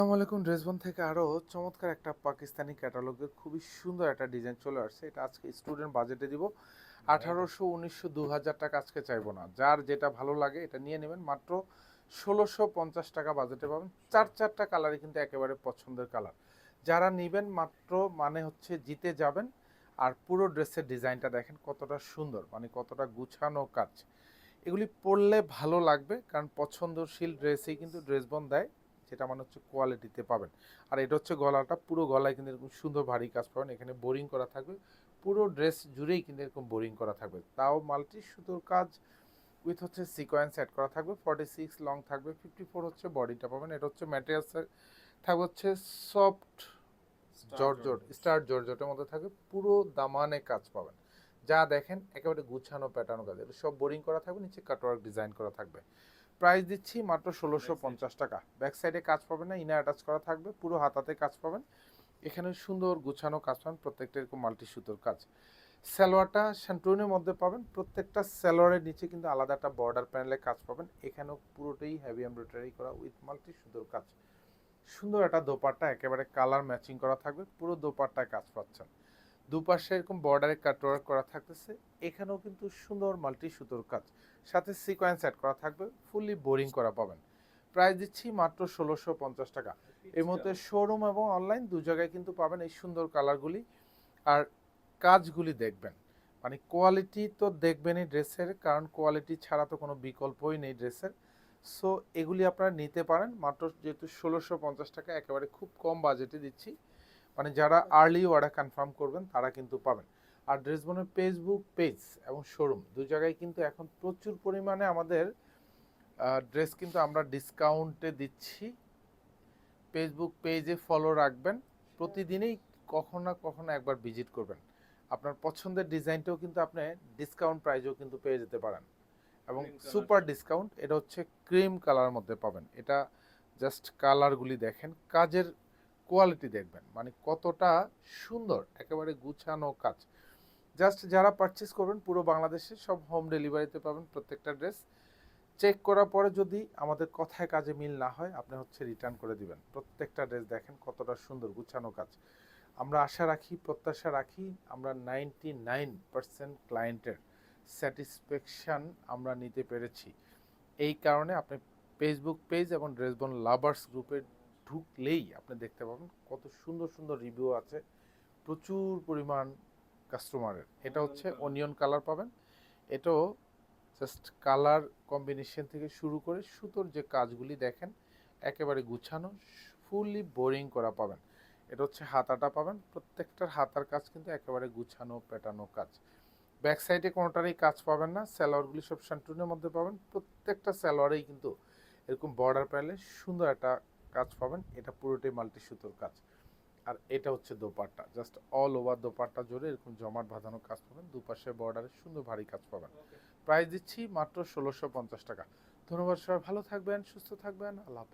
আসসালামু আলাইকুম। ড্রেসবন থেকে আরও চমৎকার একটা পাকিস্তানি ক্যাটালগের খুবই সুন্দর একটা ডিজাইন চলে আসছে। এটা আজকে স্টুডেন্ট বাজেটে দিব 1800, 1900, 2000 টাকা আজকে চাইবো না। যার যেটা ভালো লাগে এটা নিয়ে নেবেন। মাত্র 1650 টাকা বাজেটে পাবেন। চারটা কালারই কিন্তু একেবারে পছন্দের কালার। যারা নেবেন মাত্র মানে হচ্ছে জিতে যাবেন। আর পুরো ড্রেসের ডিজাইনটা দেখেন কতটা সুন্দর, মানে কতটা গুছানো কাজ। এগুলি পরলে ভালো লাগবে, কারণ পছন্দশীল ড্রেসই কিন্তু ড্রেসবন দেয়, যেটা মানে হচ্ছে কোয়ালিটিতে পাবেন। আর এটা হচ্ছে গলাটা, পুরো গলায় কিন্তু এরকম সুন্দর ভারী কাজ পাবেন। এখানে বোরিং করা থাকবে, পুরো ড্রেস জুড়েই কিন্তু এরকম বোরিং করা থাকবে, তাও মাল্টি সুতোর কাজ উইথ হচ্ছে সিকোয়েন্স অ্যাড করা থাকবে। 46 লং থাকবে, 54 হচ্ছে বডিটা পাবেন। এটা হচ্ছে ম্যাটেরিয়ালস থাকবে হচ্ছে সফট জর্জট, স্টার জর্জটের মধ্যে থাকবে। পুরো দামানে কাজ পাবেন, যা দেখেন একেবারে গুছানো প্যাটার্ন কাজ। এটা সব বোরিং করা থাকবে, নিচে কাটওয়ার্ক ডিজাইন করা থাকবে। প্রাইস দিচ্ছি মাত্র 1650 টাকা। ব্যাক সাইডে কাজ পাবেন না, ইনার অ্যাটাচ করা থাকবে, পুরো হাতাতে কাজ পাবেন। এখানে সুন্দর গুছানো কাজ পাবেন, প্রত্যেকটা এরকম মাল্টি সুতোর কাজ। সালোয়ারটা শ্যান্টুনের মধ্যে পাবেন। প্রত্যেকটা সালোয়ারের নিচে কিন্তু আলাদা একটা বর্ডার প্যানেলে কাজ পাবেন। এখানেও পুরোটাই হেভি এমব্রয়ডারি করা উইথ মাল্টি সুতোর কাজ। সুন্দর একটা দোপাট্টা, একেবারে কালার ম্যাচিং করা থাকবে, পুরো দোপাট্টায় কাজ পাচ্ছেন। দুপাশে এরকম বর্ডারে কাটওয়ার্ক করা থাকতেছে। এখানেও কিন্তু সুন্দর মাল্টি সুতোর কাজ, সাথে সিকোয়েন্স অ্যাড করা থাকবে, ফুললি বোরিং করা পাবেন। প্রাইস দিচ্ছি মাত্র 1650 টাকা। এর মধ্যে শোরুম এবং অনলাইন দু জায়গায় কিন্তু পাবেন এই সুন্দর কালারগুলি। আর কাজগুলি দেখবেন, মানে কোয়ালিটি তো দেখবেনই ড্রেসের, কারণ কোয়ালিটি ছাড়া তো কোনো বিকল্পই নেই ড্রেসের। সো এগুলি আপনারা নিতে পারেন মাত্র, যেহেতু 1650 টাকা একেবারে খুব কম বাজেটে দিচ্ছি। মানে যারা আর্লি অর্ডার কনফার্ম করবেন তারা কিন্তু পাবেন। আর ড্রেসবনের ফেসবুক পেজ এবং শোরুম দু জায়গায় কিন্তু এখন প্রচুর পরিমাণে আমাদের ড্রেস কিন্তু আমরা ডিসকাউন্টে দিচ্ছি। ফেসবুক পেজে ফলো রাখবেন, প্রতিদিনই কখনো না কখনো একবার ভিজিট করবেন। আপনার পছন্দের ডিজাইনটাও কিন্তু আপনি ডিসকাউন্ট প্রাইজেও কিন্তু পেয়ে যেতে পারেন, এবং সুপার ডিসকাউন্ট। এটা হচ্ছে ক্রিম কালার মধ্যে পাবেন। এটা জাস্ট কালারগুলি দেখেন, কাজের কোয়ালিটি দেখবেন, মানে কতটা সুন্দর, একেবারে গুছানো কাজ। জাস্ট যারা পারচেস করবেন পুরো বাংলাদেশে সব হোম ডেলিভারিতে পাবেন প্রত্যেকটা ড্রেস। চেক করার পরে যদি আমাদের কথায় কাজে মিল না হয়, আপনি হচ্ছে রিটার্ন করে দিবেন। প্রত্যেকটা ড্রেস দেখেন কতটা সুন্দর গুছানো কাজ। আমরা আশা রাখি, প্রত্যাশা রাখি, আমরা 99% ক্লায়েন্টের স্যাটিসফ্যাকশান আমরা নিতে পেরেছি। এই কারণে আপনি ফেসবুক পেজ এবং ড্রেসবন লাভার্স গ্রুপে ঢুকলেই আপনি দেখতে পাবেন কত সুন্দর সুন্দর রিভিউ আছে, প্রচুর পরিমাণ কাস্টমারের। এটা হচ্ছে অনিয়ন কালার পাবেন। এটাও জাস্ট কালার কম্বিনেশন থেকে শুরু করে সুতোর যে কাজগুলি দেখেন একেবারে গুছানো, ফুললি বোরিং করা পাবেন। এটা হচ্ছে হাতাটা পাবেন, প্রত্যেকটার হাতার কাজ কিন্তু একেবারে গুছানো পেটানো কাজ। ব্যাক সাইডে কোনোটারই কাজ পাবেন না। স্যালোয়ারগুলি সব শান্টুনের মধ্যে পাবেন। প্রত্যেকটা স্যালোয়ারেই কিন্তু এরকম বর্ডার প্যানেলে সুন্দর একটা কাজ পাবেন। এটা পুরোটাই মাল্টি সুতোর কাজ। আর এটা হচ্ছে dupatta, just all over dupatta জুড়ে এরকম জমাট বাঁধানো কাজ পাবেন, দুপাশে বর্ডারে সুন্দর ভারী কাজ পাবেন। প্রাইস দিচ্ছি মাত্র 1650 টাকা। ধন্যবাদ, সবাই ভালো থাকবেন, সুস্থ থাকবেন, আল্লাহ হাফেজ।